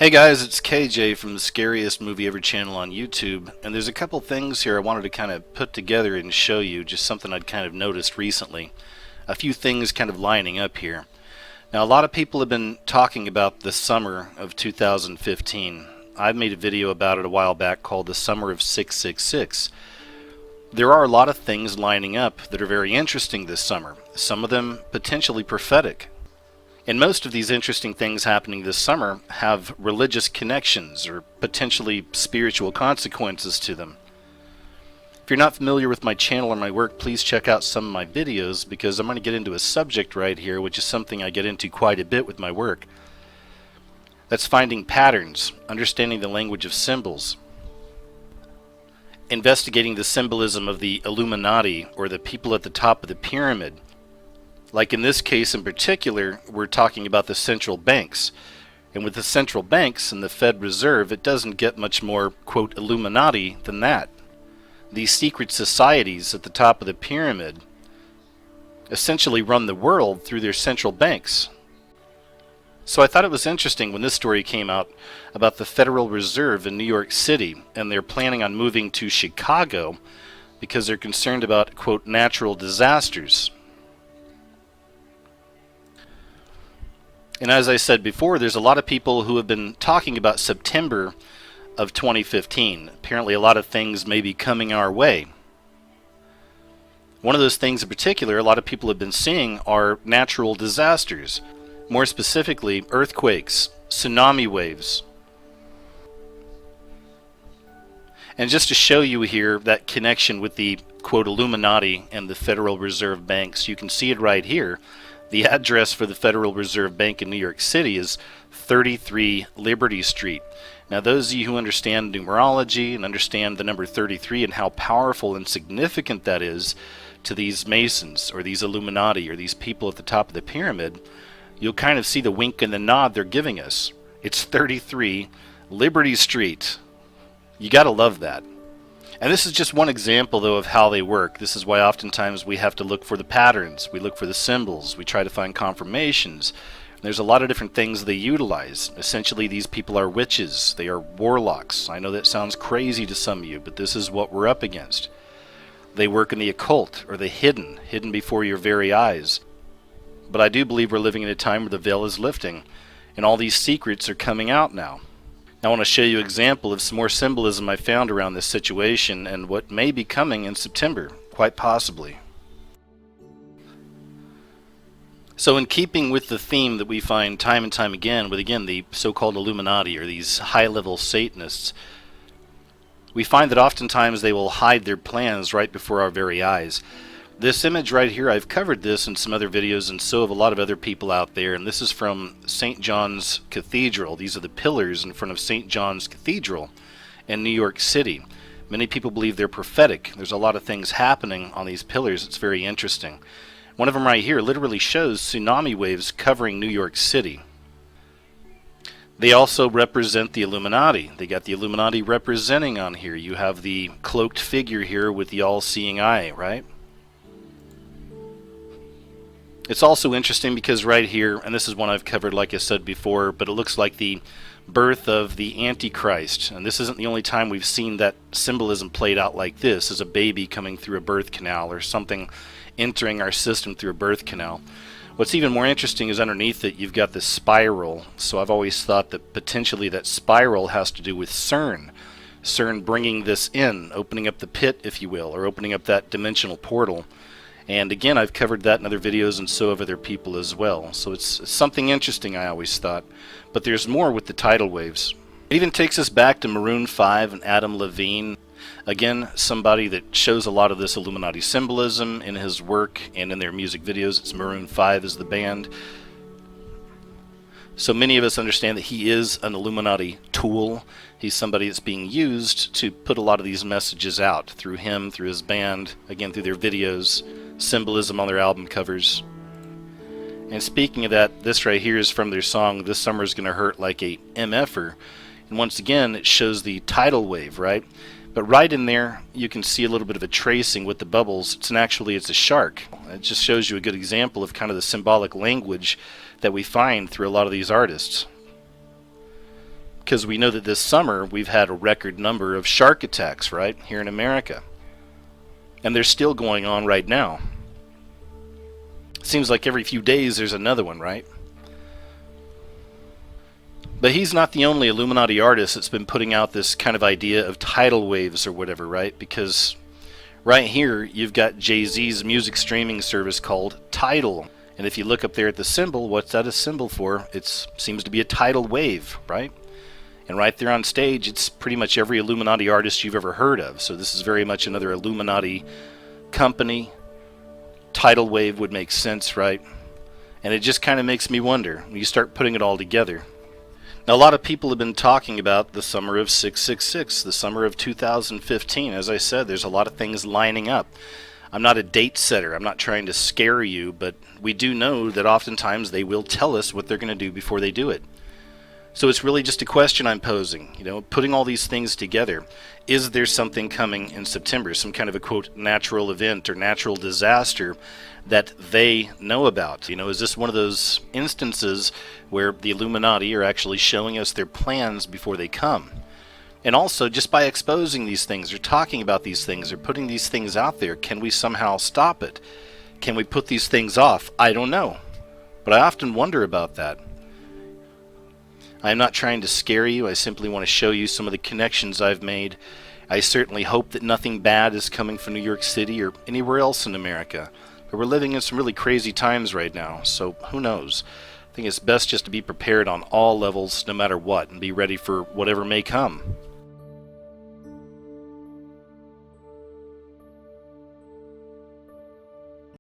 Hey guys, it's KJ from the Scariest Movie Ever channel on YouTube, and there's a couple things here I wanted to kind of put together and show you, just something I'd kind of noticed recently. A few things kind of lining up here. Now, a lot of people have been talking about the summer of 2015. I've made a video about it a while back called The Summer of 666. There are a lot of things lining up that are very interesting this summer, some of them potentially prophetic. And most of these interesting things happening this summer have religious connections or potentially spiritual consequences to them. If you're not familiar with my channel or my work, please check out some of my videos because I'm going to get into a subject right here, which is something I get into quite a bit with my work. That's finding patterns, understanding the language of symbols, investigating the symbolism of the Illuminati or the people at the top of the pyramid. Like in this case in particular, we're talking about the central banks. And with the central banks and the Fed Reserve, it doesn't get much more, quote, Illuminati than that. These secret societies at the top of the pyramid essentially run the world through their central banks. So I thought it was interesting when this story came out about the Federal Reserve in New York City, and they're planning on moving to Chicago because they're concerned about, quote, natural disasters. And as I said before, there's a lot of people who have been talking about September of 2015. Apparently a lot of things may be coming our way. One of those things in particular a lot of people have been seeing are natural disasters. More specifically, earthquakes, tsunami waves. And just to show you here that connection with the, quote, Illuminati and the Federal Reserve banks, you can see it right here. The address for the Federal Reserve Bank in New York City is 33 Liberty Street. Now, those of you who understand numerology and understand the number 33 and how powerful and significant that is to these Masons or these Illuminati or these people at the top of the pyramid, you'll kind of see the wink and the nod they're giving us. It's 33 Liberty Street. You gotta love that. And this is just one example, though, of how they work. This is why oftentimes we have to look for the patterns. We look for the symbols. We try to find confirmations. There's a lot of different things they utilize. Essentially, these people are witches. They are warlocks. I know that sounds crazy to some of you, but this is what we're up against. They work in the occult, or the hidden before your very eyes. But I do believe we're living in a time where the veil is lifting, and all these secrets are coming out now. I want to show you an example of some more symbolism I found around this situation and what may be coming in September, quite possibly. So in keeping with the theme that we find time and time again with, again, the so-called Illuminati or these high-level Satanists, we find that oftentimes they will hide their plans right before our very eyes. This image right here, I've covered this in some other videos, and so have a lot of other people out there, and this is from St. John's Cathedral. These are the pillars in front of St. John's Cathedral in New York City. Many people believe they're prophetic. There's a lot of things happening on these pillars. It's very interesting. One of them right here literally shows tsunami waves covering New York City. They also represent the Illuminati. They got the Illuminati representing on here. You have the cloaked figure here with the all-seeing eye, right? It's also interesting because right here, and this is one I've covered like I said before, but it looks like the birth of the Antichrist. And this isn't the only time we've seen that symbolism played out like this, as a baby coming through a birth canal or something entering our system through a birth canal. What's even more interesting is underneath it you've got this spiral. So I've always thought that potentially that spiral has to do with CERN. CERN bringing this in, opening up the pit, if you will, or opening up that dimensional portal. And again, I've covered that in other videos, and so have other people as well. So it's something interesting, I always thought. But there's more with the tidal waves. It even takes us back to Maroon 5 and Adam Levine. Again, somebody that shows a lot of this Illuminati symbolism in his work and in their music videos. It's Maroon 5 is the band. So many of us understand that he is an Illuminati tool. He's somebody that's being used to put a lot of these messages out through him, through his band, again through their videos, symbolism on their album covers. And speaking of that, this right here is from their song This Summer's Gonna Hurt Like a MFer. And once again, it shows the tidal wave, right? But right in there, you can see a little bit of a tracing with the bubbles. It's a shark. It just shows you a good example of kind of the symbolic language that we find through a lot of these artists. because we know that this summer we've had a record number of shark attacks, right, here in America. And they're still going on right now. Seems like every few days there's another one, right? But he's not the only Illuminati artist that's been putting out this kind of idea of tidal waves or whatever, right? Because right here you've got Jay-Z's music streaming service called Tidal. And if you look up there at the symbol, what's that a symbol for? It seems to be a tidal wave, right? And right there on stage, it's pretty much every Illuminati artist you've ever heard of. So this is very much another Illuminati company. Tidal wave would make sense, right? And it just kind of makes me wonder when you start putting it all together. Now, a lot of people have been talking about the summer of 666, the summer of 2015. As I said, there's a lot of things lining up. I'm not a date setter. I'm not trying to scare you, but we do know that oftentimes they will tell us what they're going to do before they do it. So it's really just a question I'm posing, putting all these things together. Is there something coming in September, some kind of a, quote, natural event or natural disaster that they know about? Is this one of those instances where the Illuminati are actually showing us their plans before they come? And also, just by exposing these things or talking about these things or putting these things out there, can we somehow stop it? Can we put these things off? I don't know. But I often wonder about that. I'm not trying to scare you. I simply want to show you some of the connections I've made. I certainly hope that nothing bad is coming from New York City or anywhere else in America. But we're living in some really crazy times right now, so who knows? I think it's best just to be prepared on all levels, no matter what, and be ready for whatever may come.